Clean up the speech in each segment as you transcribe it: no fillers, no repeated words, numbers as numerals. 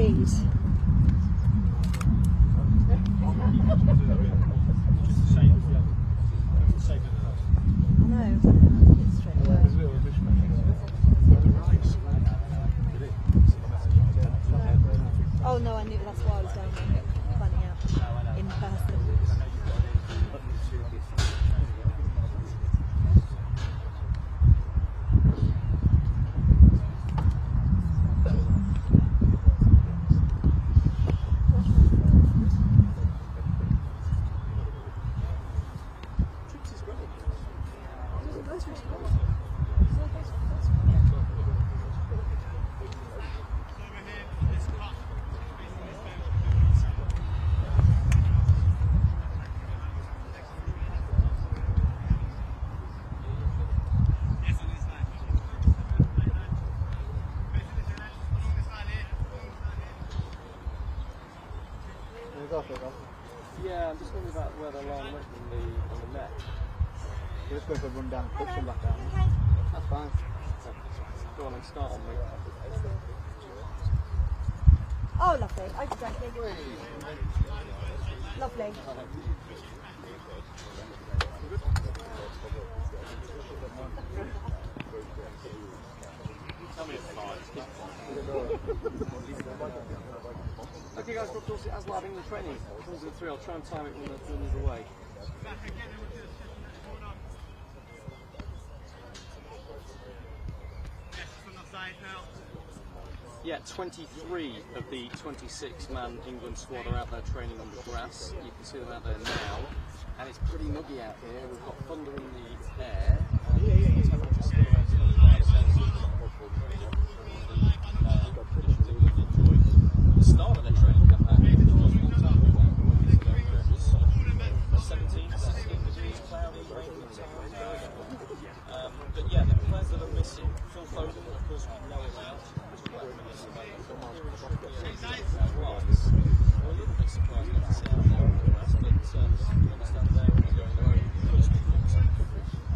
indeed. Oh no, I knew, that's why I was going there, finding out in person. Yeah, I'm just wondering about where the line went on the net. We're just going to run down, push them back down. That's fine. Go on and start on me. Oh, lovely. Okay. Lovely. Tell me it's fine. Okay guys, of course it has live England training. Comes in 3, I'll try and time it when the run is away. Yeah, 23 of the 26-man England squad are out there training on the grass. You can see them out there now. And it's pretty muggy out here. We've got thunder in the air. The start of their training camp out here was 17, 16 degrees, cloudy, raining at times. But yeah, the players that are missing, Phil Foden, of course, we know about. A little bit surprised not to see how far it was, but I understand they're going their own personal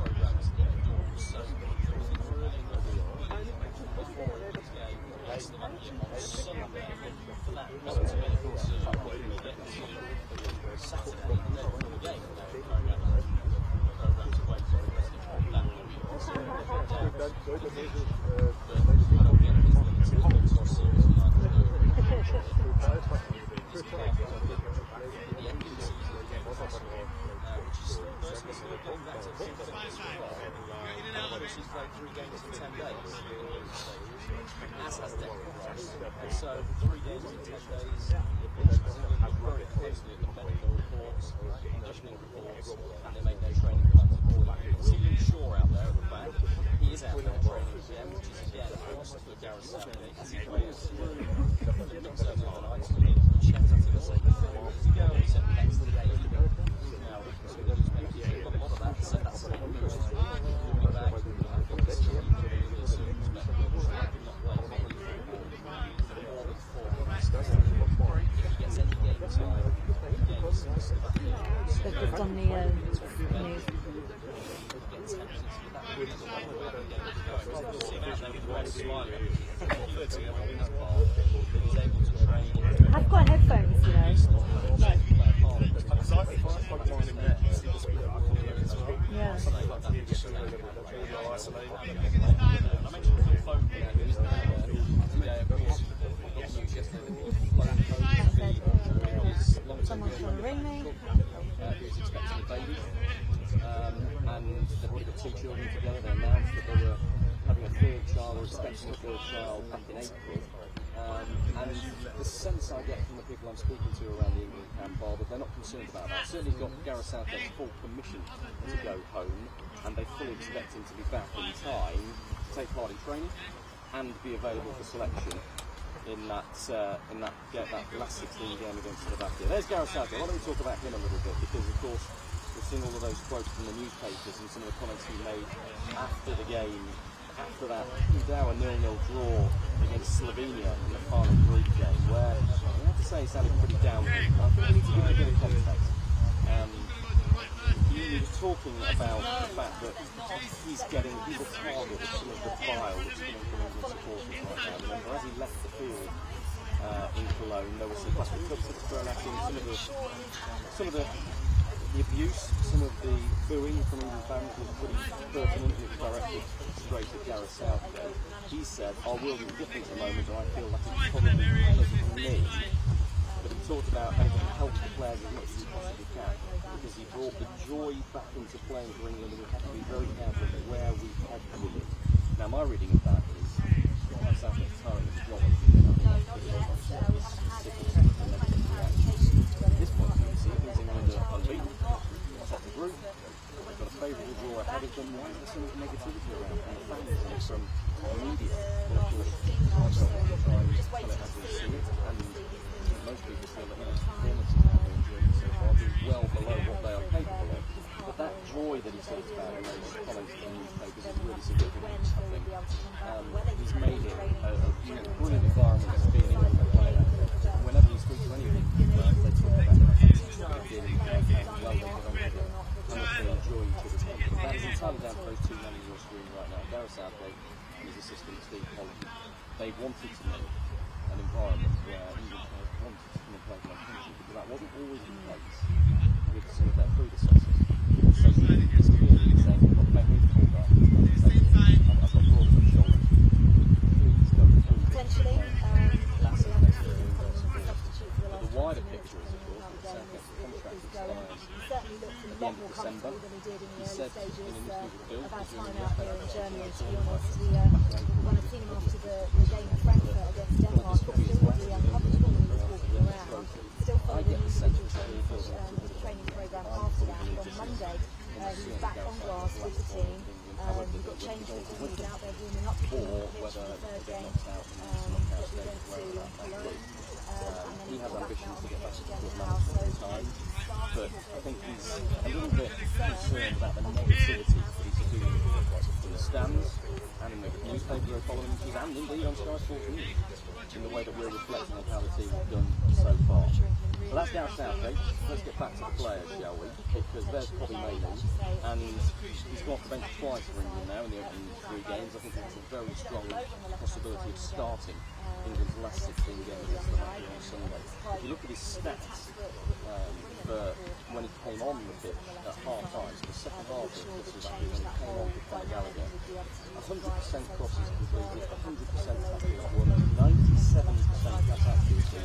programs to get indoors. So everything really before this game, the rest of the game on Sunday, for that not to be able to get to Saturday and then for the game, they're going out programs away for the rest of that. But I don't get it. She's played 3 games in 10 days, as has Declan. So 3 games in 10 days. She's looking very closely at the medical reports, conditioning reports, and they make their training plans accordingly. See Luke Shaw out there at the back. He is out there training again, which is again a cost for Gareth Southgate as he plays through the mix over the night. So he checks out to the second thing. He goes and said next to the game. Now, so they'll just make you a lot of that. So that's what we're doing. They've just done the news. I've got headphones, you know. Yeah. Someone's trying to ring me. Who's expecting a baby. And they've got 2 children together. They announced that they were having a 3rd child, or expecting a 3rd child back in April. And the sense I get from the people I'm speaking to around the England camp are that they're not concerned about that. Certainly got Gareth Southgate's full permission to go home, and they fully expect him to be back in time to take part in training and be available for selection in that last 16 game against Slovakia. There's Gareth Southgate. Why don't we talk about him a little bit, because of course we've seen all of those quotes from the newspapers and some of the comments he made after the game, after that dour 0-0 draw against Slovenia in the final group game, where I have to say he sounded pretty down. I think we need to give a bit of context. He was talking about the fact that he's the target of some of the bile that's coming from England supporters right now. Remember, as he left the field in Cologne. There was some plastic cups that were thrown at him, some of the abuse, some of the booing from England fans was pretty pertinent. It was directed straight at Gareth Southgate. He said, "Our world is different at the moment, and I feel like it's probably because of me." But he talked about how he can help the players as much as he possibly can, because he brought the joy back into playing for England, and we have to be very careful of where we head with it. Now, my reading of that is, Southgate's tiring of job. At this point, you can see things England are unbeaten. Top the group, they've got a favourable draw ahead of them. Why is there so much negativity around from the fans and from the media? Well, of course, Marcel will try and tell it as we see it, and most people feel that his performances that they're enjoying so far have been well below what they are capable of. But that joy that he talks about in those comments in the newspapers is really significant, I think. He's made it a brilliant environment to be an England player. Whenever you speak to anyone, they talk about how well they get on with it, how much they enjoy each other's company. That is entirely down to those two men on your screen right now, Gareth Southgate and his assistant Steve Holland. They wanted to make an environment where England players wanted to come and play for their country, because that wasn't always the case with some of their predecessors. So he's clearly saying, "Look, make me pull that. I've got broad on my shoulder. Please go through." Potentially, but the wider picture is, of course, that Southgate's contract expires at the end of December. He said in an interview with Bill, about time out here in Germany, to be honest. When I've seen him after the game in Frankfurt against Denmark, I feel really uncomfortable when he was walking around. Still following the training programme after that on Monday. He was back on grass with the team. He got changed with the team, out there warming up for the pitch in the third game that we went to Cologne. He has ambitions to get back to the time, but I think he's a little bit concerned about the negativity that he's doing in the stands and in the newspaper following him, and indeed on Sky Sports News, in the way that we're reflecting on how the team have done so far. So that's Gareth Southgate. Let's get back to the players, shall we? Because there's Kobbie, and he's got the bench twice for England now in the opening 3 games. I think there's a very strong possibility of starting England's last 16 games against Slovakia on Sunday. If you look at his stats for when he came on the pitch at half-time, so the second half of Slovakia, when he came on with Conor Gallagher, 100% crosses completed, 100% tackles won, 97% pass accuracy,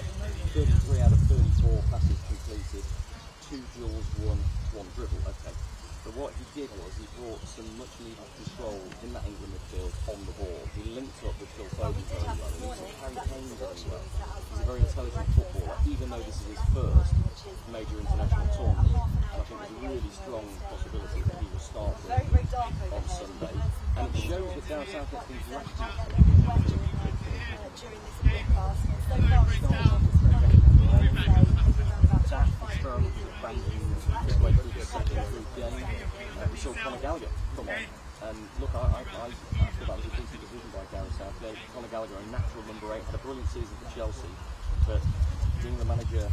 33 out of 34 passes completed, 2 duels won, 1 dribble. Okay. But what he did was he brought some much needed control in that England midfield on the ball. He linked up with Phil Foden very well. He linked up Harry Kane very well. He's a very intelligent footballer, even though this is his first major international tournament. I think there's a really strong possibility that he will start on Sunday. And it shows that Gareth Southgate's been drafted from Brandon his way through the second group game. We saw Conor Gallagher come on, and look, I thought that was a decent decision by Gareth Southgate. Conor Gallagher, a natural number 8, had a brilliant season for Chelsea, but the manager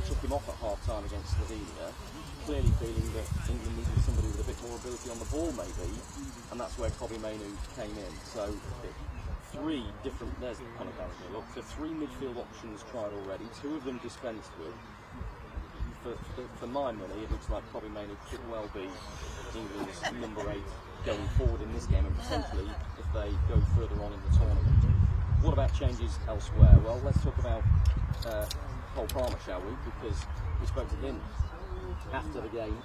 took him off at half-time against Slovenia, clearly feeling that England needed somebody with a bit more ability on the ball maybe, and that's where Kobbie came in. So 3 different, there's Conor Gallagher, look, for 3 midfield options tried already, 2 of them dispensed with. For my money, it looks like Kobbie could well be England's number 8 going forward in this game, and potentially if they go further on in the tournament. What about changes elsewhere? Well, let's talk about Cole Palmer, shall we? Because we spoke to him after the game,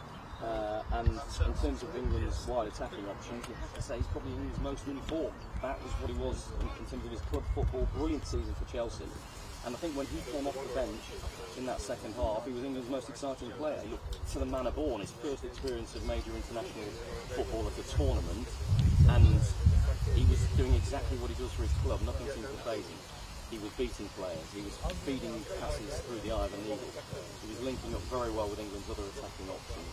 and in terms of England's wide attacking options, I'd say he's probably England's most informed. That was what he was in terms of his club football. Brilliant season for Chelsea. And I think when he came off the bench in that second half, he was England's most exciting player. He looked to the manner born, his first experience of major international football at a tournament, and he was doing exactly what he does for his club. Nothing seemed to faze him. He was beating players, he was feeding passes through the eye of the needle. He was linking up very well with England's other attacking options.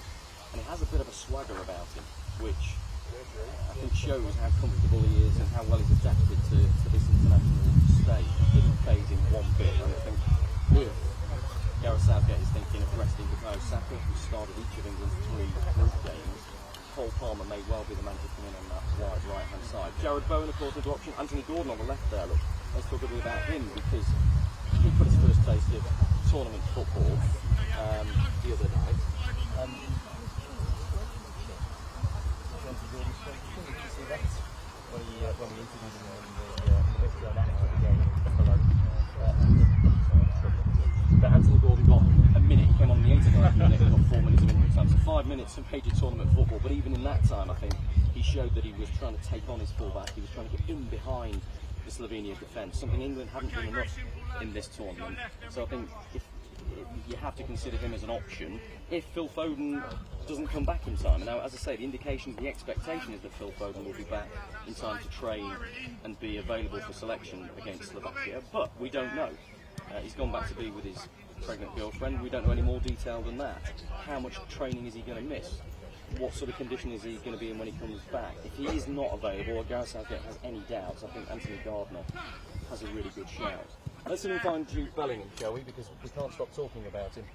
And he has a bit of a swagger about him, which I think shows how comfortable he is and how well he's adapted to this international stage. It didn't phase him one bit. And I think with Gareth Southgate is thinking of resting Bukayo Saka, who started each of England's 3 group games. Cole Palmer may well be the man to come in on that wide right-hand side. Jarrod Bowen, of course, into option. Anthony Gordon on the left there. Look, let's talk a bit about him, because he taste of tournament football the other night. When we interviewed him in the victory after the game below. But Anthony Gordon got a minute, he came on the 89th minute, he got 4 minutes of injury time. So 5 minutes of major tournament football, but even in that time I think he showed that he was trying to take on his fullback, he was trying to get in behind the Slovenia defence, something England haven't done enough in this tournament. So I think if you have to consider him as an option if Phil Foden doesn't come back in time. And now, as I say, the indication, the expectation is that Phil Foden will be back in time to train and be available for selection against Slovakia, but we don't know. He's gone back to be with his pregnant girlfriend. We don't know any more detail than that. How much training is he going to miss? What sort of condition is he going to be in when he comes back? If he is not available, or Gareth Southgate has any doubts, I think Anthony Gardner has a really good shout. Let's see if we find Jude Bellingham, shall we? Because we can't stop talking about him.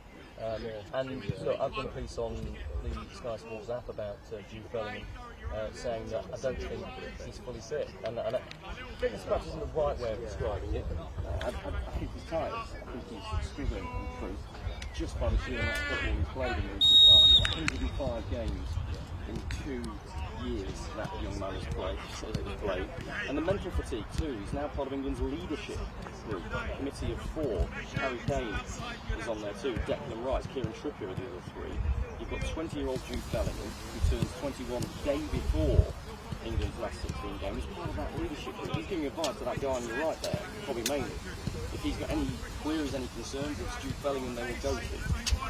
And look, I've done a piece on the Sky Sports app about Jude Bellingham, saying that I don't think he's fully fit. And I think this perhaps isn't the right way of describing it. I think he's tired. I think he's struggling, in truth, just by the sheer amount of football he's played in recent times. 105 games in 2 years that young man has played. And the mental fatigue too. He's now part of England's leadership group, a committee of 4. Harry Kane is on there too, Declan Rice, Kieran, Trippier are the other 3. You've got 20-year-old Jude Bellingham, who turns 21 the day before England's last 16 games, part of that leadership group. He's giving advice to that guy on your right there, probably mainly. If he's got any queries, any concerns, it's Jude Bellingham they will go to.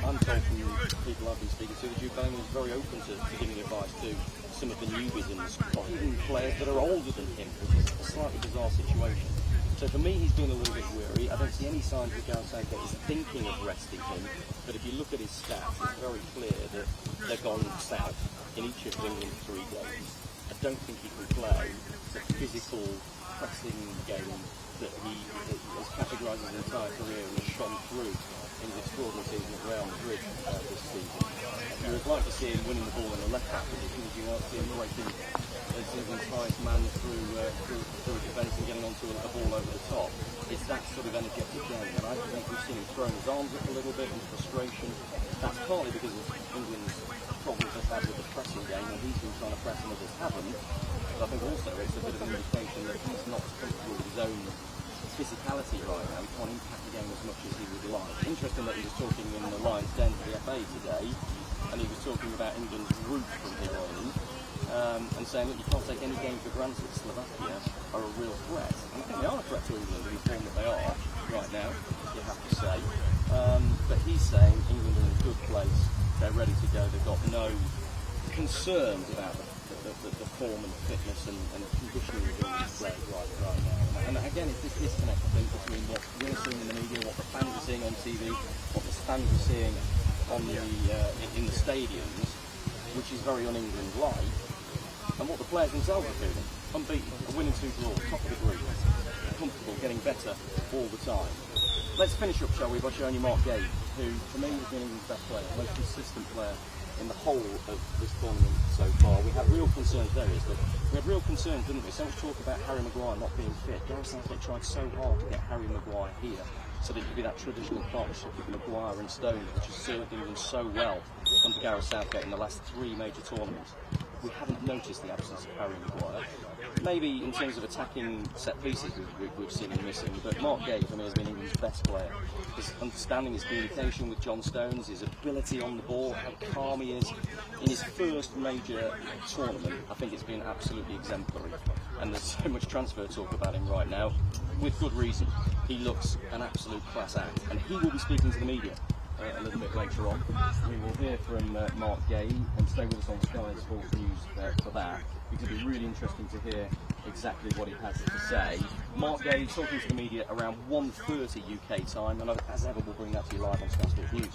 I'm told from people I've been speaking to that Jude Bellingham is very open to giving advice to some of the newbies in the squad, even players that are older than him, which is a slightly bizarre situation. So for me, he's been a little bit weary. I don't see any signs that Gareth Southgate is thinking of resting him, but if you look at his stats, it's very clear that they've gone south in each of England's 3 games. I don't think he can play the physical, pressing game that he has categorised his entire career and has shone through in his extraordinary season at Real Madrid this season. You would like to see him winning the ball in the left half position, as you like to see him breaking as England's highest man through defence and getting onto a ball over the top. It's that sort of energetic game, and I think we've seen him throwing his arms up a little bit in frustration. That's partly because of England's problems they've had with the pressing game, and he's been trying to press and others haven't. But I think also it's a bit of an indication that he's not comfortable with his own physicality right now. He can't impact the game as much as he would like. Interesting that he was talking in the Lions' Den to the FA today, and he was talking about England's route from here on in, and saying that you can't take any game for granted. Slovakia are a real threat, and I think they are a threat to England in the form that they are right now, you have to say. But he's saying England are in a good place, they're ready to go, they've got no concerns about the form and fitness and conditioning of England's players right now. And again, it's this disconnect, I think, between what we're seeing in the media, what the fans are seeing on TV, what the fans are seeing on in the stadiums, which is very un-England-like, and what the players themselves are feeling. Unbeaten, a winning 2 draws, top of the group, comfortable, getting better all the time. Let's finish up, shall we, by showing you Marc, who, for me, has been England's best player, most consistent player in the whole of this tournament so far. We had real concerns, there is, but we had real concerns, didn't we? So much talk about Harry Maguire not being fit. Gareth Southgate tried so hard to get Harry Maguire here, so that it could be that traditional partnership with Maguire and Stones, which has served England so well under Gareth Southgate in the last 3 major tournaments. We haven't noticed the absence of Harry Maguire. Maybe in terms of attacking set pieces we've seen him missing, but Marc, for me, has been England's best player. His understanding, his communication with John Stones, his ability on the ball, how calm he is. In his first major tournament, I think it's been absolutely exemplary. And there's so much transfer talk about him right now, with good reason. He looks an absolute class act, and he will be speaking to the media a little bit later on. We will hear from Marc, and stay with us on Sky Sports News for that. It's going to be really interesting to hear exactly what he has to say. Marc talking to the media around 1:30 UK time, and as ever we'll bring that to you live on Sky Sports News.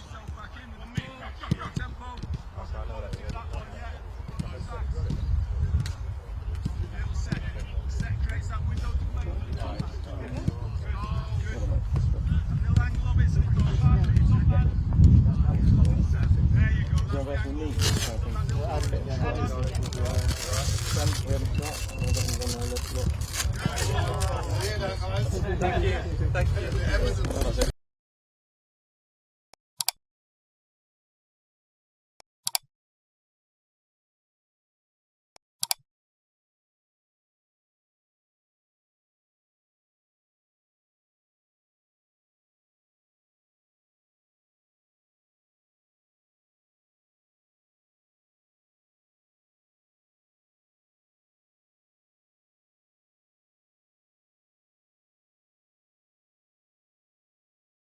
Thank you.